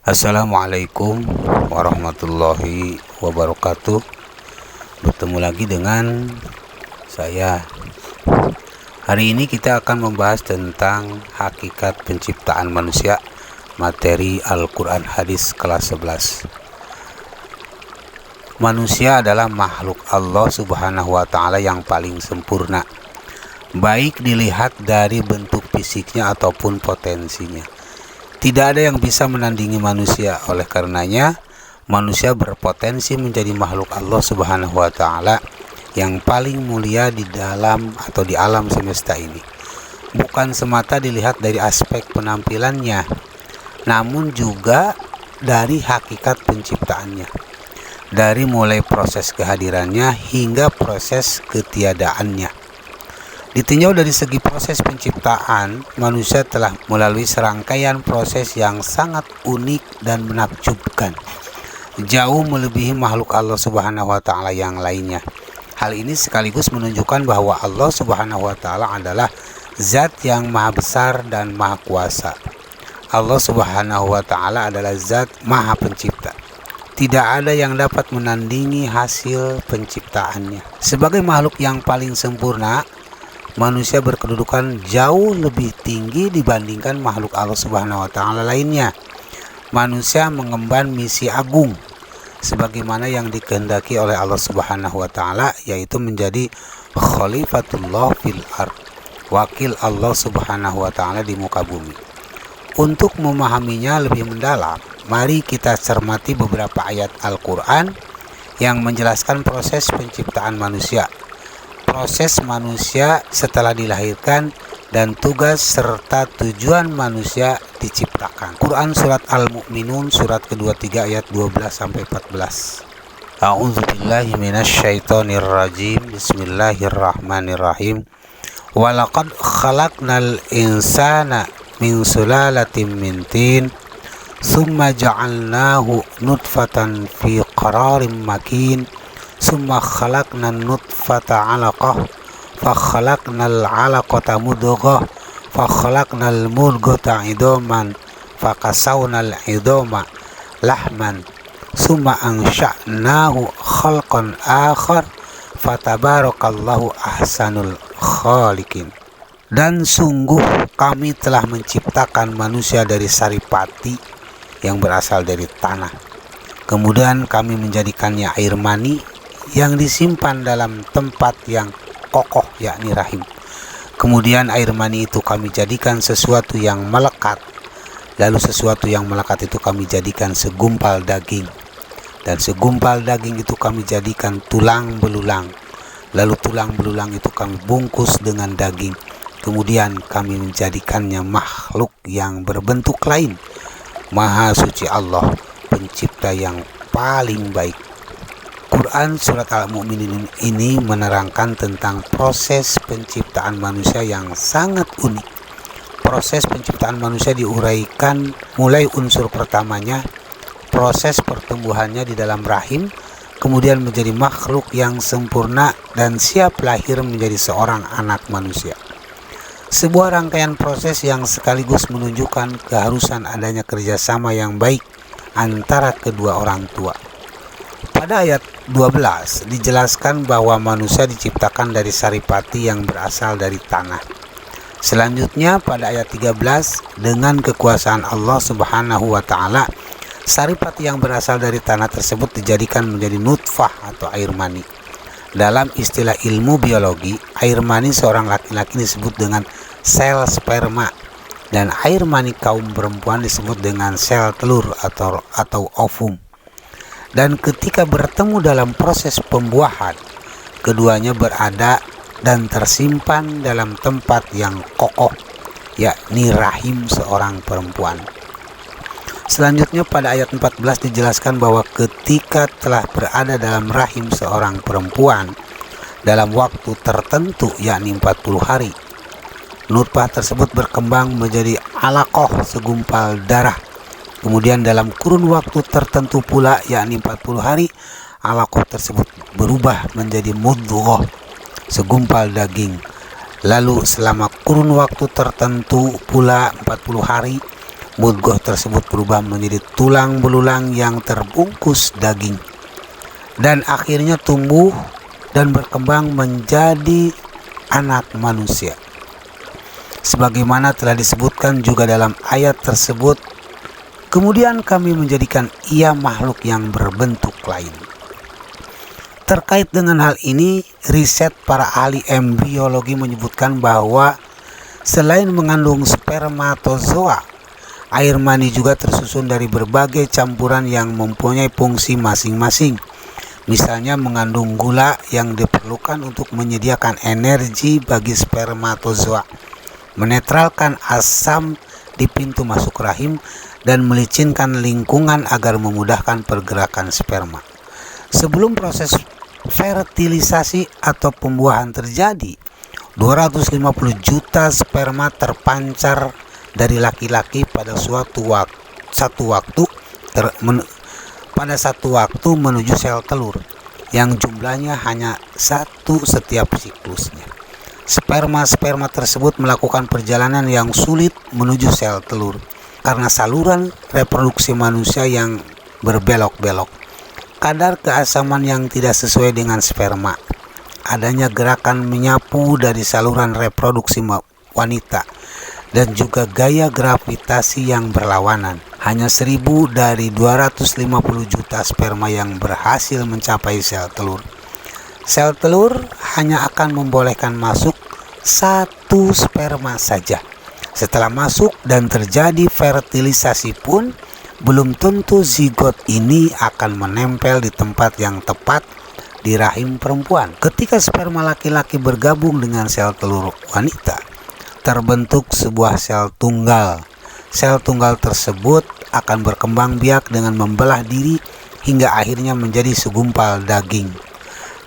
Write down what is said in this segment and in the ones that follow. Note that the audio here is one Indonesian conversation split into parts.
Assalamualaikum warahmatullahi wabarakatuh. Bertemu lagi dengan saya. Hari ini kita akan membahas tentang hakikat penciptaan manusia, materi Al-Quran Hadis kelas 11. Manusia adalah makhluk Allah Subhanahu wa Ta'ala yang paling sempurna, baik dilihat dari bentuk fisiknya ataupun potensinya. Tidak ada yang bisa menandingi manusia. Oleh karenanya, manusia berpotensi menjadi makhluk Allah Subhanahu wa Ta'ala yang paling mulia di dalam atau di alam semesta ini. Bukan semata dilihat dari aspek penampilannya, namun juga dari hakikat penciptaannya. Dari mulai proses kehadirannya hingga proses ketiadaannya. Ditinjau dari segi proses penciptaan, manusia telah melalui serangkaian proses yang sangat unik dan menakjubkan, jauh melebihi makhluk Allah Subhanahu wa Ta'ala yang lainnya. Hal ini sekaligus menunjukkan bahwa Allah Subhanahu wa Ta'ala adalah zat yang maha besar dan maha kuasa. Allah Subhanahu wa Ta'ala adalah zat maha pencipta. Tidak ada yang dapat menandingi hasil penciptaannya. Sebagai makhluk yang paling sempurna, manusia berkedudukan jauh lebih tinggi dibandingkan makhluk Allah Subhanahu wa Ta'ala lainnya. Manusia mengemban misi agung sebagaimana yang dikehendaki oleh Allah Subhanahu wa Ta'ala, yaitu menjadi khalifatullah fil ard, wakil Allah Subhanahu wa Ta'ala di muka bumi. Untuk memahaminya lebih mendalam, mari kita cermati beberapa ayat Al-Quran yang menjelaskan proses penciptaan manusia, proses manusia setelah dilahirkan, dan tugas serta tujuan manusia diciptakan. Quran surat Al-Mu'minun surat ke-23 ayat 12-14. A'udzubillahi minasyaitonir rajim. Bismillahirrahmanirrahim. Walaqad khalaqnal insana min sulalatin min tin summa ja'alnahu nutfatan fi qararin makin summa khalaqnan nutfata 'alaqah fa khalaqnal 'alaqata mudghah fa khalaqnal mudghata 'idhaman fa kasawnal 'idhama lahman summa ansha'nahu khalqan akhar fatabarakallahu ahsanul khaliqin. Dan sungguh kami telah menciptakan manusia dari saripati yang berasal dari tanah. Kemudian kami menjadikannya air mani yang disimpan dalam tempat yang kokoh, yakni rahim. Kemudian air mani itu kami jadikan sesuatu yang melekat. Lalu sesuatu yang melekat itu kami jadikan segumpal daging. Dan segumpal daging itu kami jadikan tulang belulang. Lalu tulang belulang itu kami bungkus dengan daging. Kemudian kami menjadikannya makhluk yang berbentuk lain. Maha suci Allah, pencipta yang paling baik. Quran surat Al-Mu'minin ini menerangkan tentang proses penciptaan manusia yang sangat unik. Proses penciptaan manusia diuraikan mulai unsur pertamanya, proses pertumbuhannya di dalam rahim, kemudian menjadi makhluk yang sempurna dan siap lahir menjadi seorang anak manusia. Sebuah rangkaian proses yang sekaligus menunjukkan keharusan adanya kerjasama yang baik antara kedua orang tua. Pada ayat 12 dijelaskan bahwa manusia diciptakan dari saripati yang berasal dari tanah. Selanjutnya pada ayat 13, dengan kekuasaan Allah Subhanahu wa Ta'ala, saripati yang berasal dari tanah tersebut dijadikan menjadi nutfah atau air mani. Dalam istilah ilmu biologi, air mani seorang laki-laki disebut dengan sel sperma, dan air mani kaum perempuan disebut dengan sel telur atau ovum. Dan ketika bertemu dalam proses pembuahan, keduanya berada dan tersimpan dalam tempat yang kokoh, yakni rahim seorang perempuan. Selanjutnya pada ayat 14 dijelaskan bahwa ketika telah berada dalam rahim seorang perempuan dalam waktu tertentu, yakni 40 hari, nutfah tersebut berkembang menjadi alaqah, segumpal darah. Kemudian dalam kurun waktu tertentu pula, yakni 40 hari, alaqah tersebut berubah menjadi mudghah, segumpal daging. Lalu selama kurun waktu tertentu pula 40 hari, mudghah tersebut berubah menjadi tulang belulang yang terbungkus daging, dan akhirnya tumbuh dan berkembang menjadi anak manusia. Sebagaimana telah disebutkan juga dalam ayat tersebut, kemudian kami menjadikan ia makhluk yang berbentuk lain. Terkait dengan hal ini, riset para ahli embriologi menyebutkan bahwa selain mengandung spermatozoa, air mani juga tersusun dari berbagai campuran yang mempunyai fungsi masing-masing. Misalnya mengandung gula yang diperlukan untuk menyediakan energi bagi spermatozoa, menetralkan asam di pintu masuk rahim, dan melicinkan lingkungan agar memudahkan pergerakan sperma. Sebelum proses fertilisasi atau pembuahan terjadi, 250 juta sperma terpancar dari laki-laki pada satu waktu menuju sel telur, yang jumlahnya hanya satu setiap siklusnya. Sperma tersebut melakukan perjalanan yang sulit menuju sel telur karena saluran reproduksi manusia yang berbelok-belok, kadar keasaman yang tidak sesuai dengan sperma, adanya gerakan menyapu dari saluran reproduksi wanita, dan juga gaya gravitasi yang berlawanan. Hanya 1000 dari 250 juta sperma yang berhasil mencapai sel telur. Sel telur hanya akan membolehkan masuk satu sperma saja. Setelah masuk dan terjadi fertilisasi pun, belum tentu zigot ini akan menempel di tempat yang tepat di rahim perempuan. Ketika sperma laki-laki bergabung dengan sel telur wanita, terbentuk sebuah sel tunggal. Sel tunggal tersebut akan berkembang biak dengan membelah diri hingga akhirnya menjadi segumpal daging.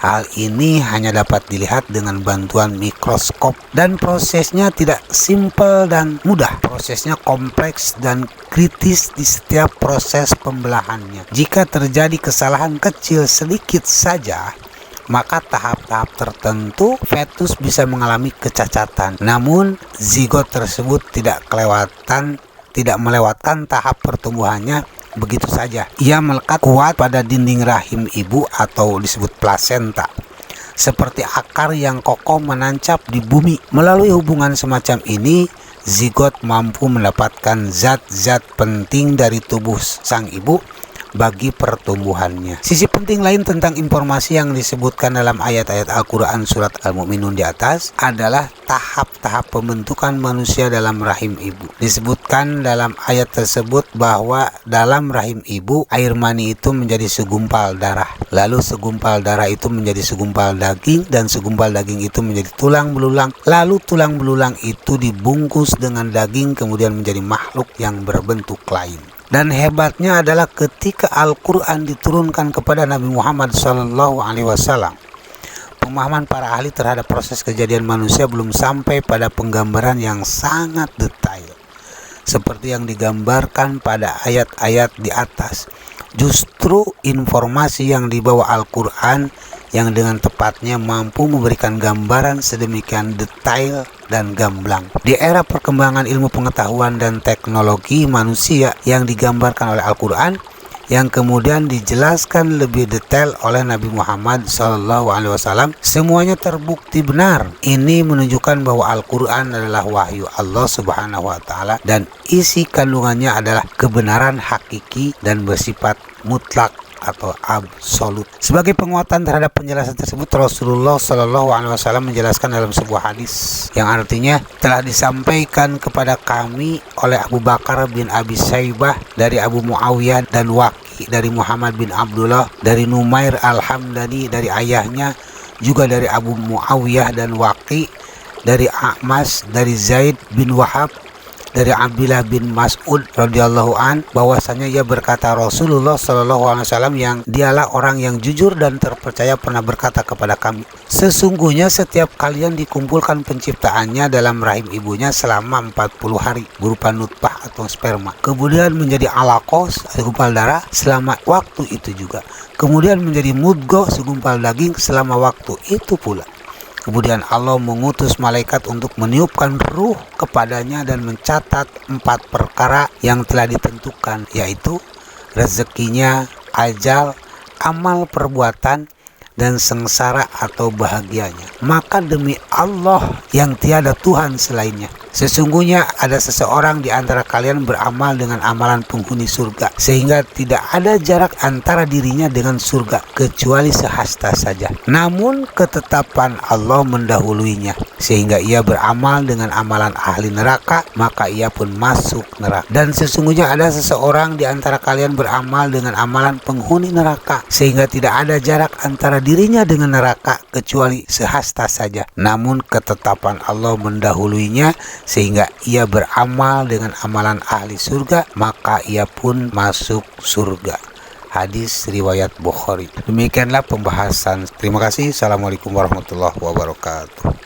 Hal ini hanya dapat dilihat dengan bantuan mikroskop, dan prosesnya tidak simpel dan mudah. Prosesnya kompleks dan kritis di setiap proses pembelahannya. Jika terjadi kesalahan kecil sedikit saja, maka tahap-tahap tertentu fetus bisa mengalami kecacatan. Namun zigot tersebut tidak melewatkan tahap pertumbuhannya begitu saja. Ia melekat kuat pada dinding rahim ibu atau disebut plasenta, seperti akar yang kokoh menancap di bumi. Melalui hubungan semacam ini, zigot mampu mendapatkan zat-zat penting dari tubuh sang ibu bagi pertumbuhannya. Sisi penting lain tentang informasi yang disebutkan dalam ayat-ayat Al-Quran surat Al-Mu'minun di atas adalah tahap-tahap pembentukan manusia dalam rahim ibu. Disebutkan dalam ayat tersebut bahwa dalam rahim ibu, air mani itu menjadi segumpal darah. Lalu segumpal darah itu menjadi segumpal daging, dan segumpal daging itu menjadi tulang belulang. Lalu tulang belulang itu dibungkus dengan daging, kemudian menjadi makhluk yang berbentuk lain. Dan hebatnya adalah ketika Al-Quran diturunkan kepada Nabi Muhammad SAW, pemahaman para ahli terhadap proses kejadian manusia belum sampai pada penggambaran yang sangat detail seperti yang digambarkan pada ayat-ayat di atas. Justru informasi yang dibawa Al-Quran yang dengan tepatnya mampu memberikan gambaran sedemikian detail dan gamblang. Di era perkembangan ilmu pengetahuan dan teknologi manusia yang digambarkan oleh Al-Quran, yang kemudian dijelaskan lebih detail oleh Nabi Muhammad SAW, semuanya terbukti benar. Ini menunjukkan bahwa Al-Quran adalah wahyu Allah Subhanahu wa Ta'ala, dan isi kandungannya adalah kebenaran hakiki dan bersifat mutlak atau absolut. Sebagai penguatan terhadap penjelasan tersebut, Rasulullah SAW menjelaskan dalam sebuah hadis yang artinya telah disampaikan kepada kami oleh Abu Bakar bin Abi Saibah dari Abu Muawiyah dan Waqi dari Muhammad bin Abdullah dari Numair Al-Hamdani dari ayahnya, juga dari Abu Muawiyah dan Waqi dari A'mas dari Zaid bin Wahab dari Abdullah bin Mas'ud radhiyallahu an, bahwasanya ia berkata, Rasulullah SAW yang dialah orang yang jujur dan terpercaya pernah berkata kepada kami, sesungguhnya setiap kalian dikumpulkan penciptaannya dalam rahim ibunya selama 40 hari berupa nutfah atau sperma, kemudian menjadi alaqah segumpal darah selama waktu itu juga, kemudian menjadi mudghah segumpal daging selama waktu itu pula, Kemudian Allah mengutus malaikat untuk meniupkan ruh kepadanya dan mencatat 4 perkara yang telah ditentukan, yaitu rezekinya, ajal, amal perbuatan, dan sengsara atau bahagianya. Maka demi Allah yang tiada Tuhan selainnya, sesungguhnya ada seseorang di antara kalian beramal dengan amalan penghuni surga, sehingga tidak ada jarak antara dirinya dengan surga kecuali sehasta saja. Namun ketetapan Allah mendahuluinya, sehingga ia beramal dengan amalan ahli neraka, maka ia pun masuk neraka. Dan sesungguhnya ada seseorang di antara kalian beramal dengan amalan penghuni neraka, sehingga tidak ada jarak antara dirinya dengan neraka kecuali sehasta saja. Namun ketetapan Allah mendahuluinya, sehingga ia beramal dengan amalan ahli surga, maka ia pun masuk surga. Hadis riwayat Bukhari. Demikianlah pembahasan. Terima kasih. Assalamualaikum warahmatullahi wabarakatuh.